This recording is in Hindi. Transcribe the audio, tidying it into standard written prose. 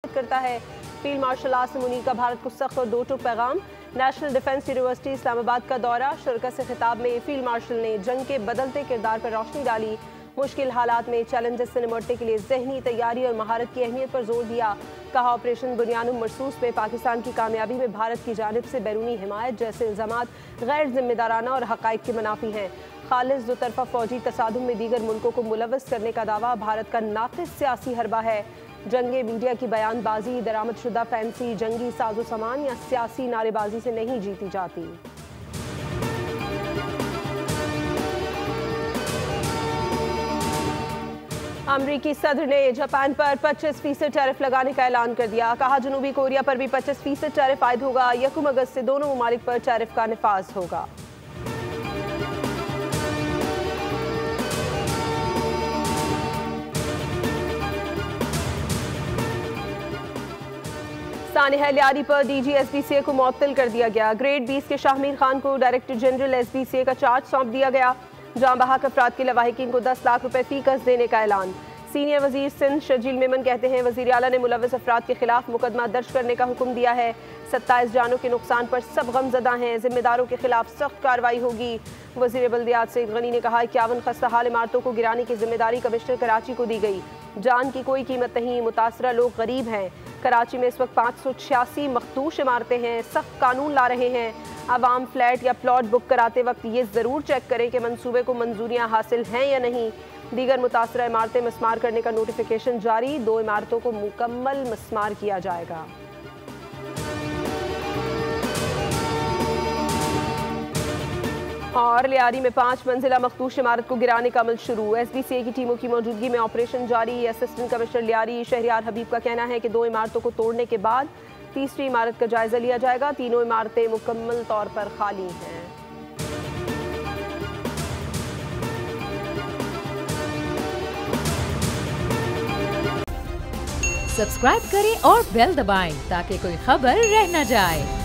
करता है। फील्ड मार्शल आसिम मुनीर का भारत को सख्त और दो टूक पैगाम। नेशनल डिफेंस यूनिवर्सिटी इस्लामाबाद का दौरा। शुरका से खिताब में फील्ड मार्शल ने जंग के बदलते किरदार पर रोशनी डाली। मुश्किल हालात में चैलेंजेस से निपटने के लिए जहनी तैयारी और महारत की अहमियत पर जोर दिया। कहा, ऑपरेशन बुनियानुम मरसूस में पाकिस्तान की कामयाबी में भारत की जानिब से बैरूनी हिमायत जैसे इल्जामात गैर जिम्मेदाराना और हकाइक के मुनाफी हैं। खालिस दो तरफा फौजी तसादुम में दीगर मुल्कों को मुलव्वस करने का दावा भारत का नाक़िस सियासी हरबा है। जंगे मीडिया की बयानबाजी दरामदशुदा फैंसी जंगी साजो सामान या सियासी नारेबाजी से नहीं जीती जाती। अमरीकी सदर ने जापान पर 25% टैरिफ लगाने का ऐलान कर दिया। कहा, जनूबी कोरिया पर भी 25% टैरिफ आयद होगा। 1 अगस्त से दोनों ममालिक पर टैरिफ का निफाज होगा। सानिया लियारी पर डीजी एसबीसीए को मुअत्तल कर दिया गया। ग्रेड 20 के शाहमीर खान को डायरेक्टर जनरल एसबीसीए का चार्ज सौंप दिया गया। जाँ बहक अफराद के लवाहिकीन को 10 लाख रुपए फी कस देने का ऐलान। सीनियर वजीर सिंध शर्जील मेमन कहते हैं, वजीर आला ने मुलव्वस अफराद के खिलाफ मुकदमा दर्ज करने का हुक्म दिया है। 27 जानों के नुकसान पर सब गमजदा हैं। जिम्मेदारों के खिलाफ सख्त कार्रवाई होगी। वजीर बल्दियात सईद गनी ने कहा, 51 खस्ता हाल इमारतों को गिराने की जिम्मेदारी कमिश्नर कराची को दी गई। जान की कोई कीमत नहीं, मुतासरा लोग गरीब हैं। कराची में इस वक्त 586 मखदूश इमारतें हैं। सख्त कानून ला रहे हैं। आवाम फ्लैट या प्लॉट बुक कराते वक्त ये ज़रूर चेक करें कि मंसूबे को मंजूरियाँ हासिल हैं या नहीं। दीगर मुतासरा इमारतें मस्मार करने का नोटिफिकेशन जारी। 2 इमारतों को मुकम्मल मस्मार किया जाएगा। और लियारी में 5 मंजिला मखदूश इमारत को गिराने का अमल शुरू। एसबीसीए की टीमों की मौजूदगी में ऑपरेशन जारी। असिस्टेंट कमिश्नर लियारी शहरियार हबीब का कहना है कि 2 इमारतों को तोड़ने के बाद तीसरी इमारत का जायजा लिया जाएगा। तीनों इमारतें मुकम्मल तौर पर खाली हैं। सब्सक्राइब करें और बेल दबाएं ताकि कोई खबर रह न जाए।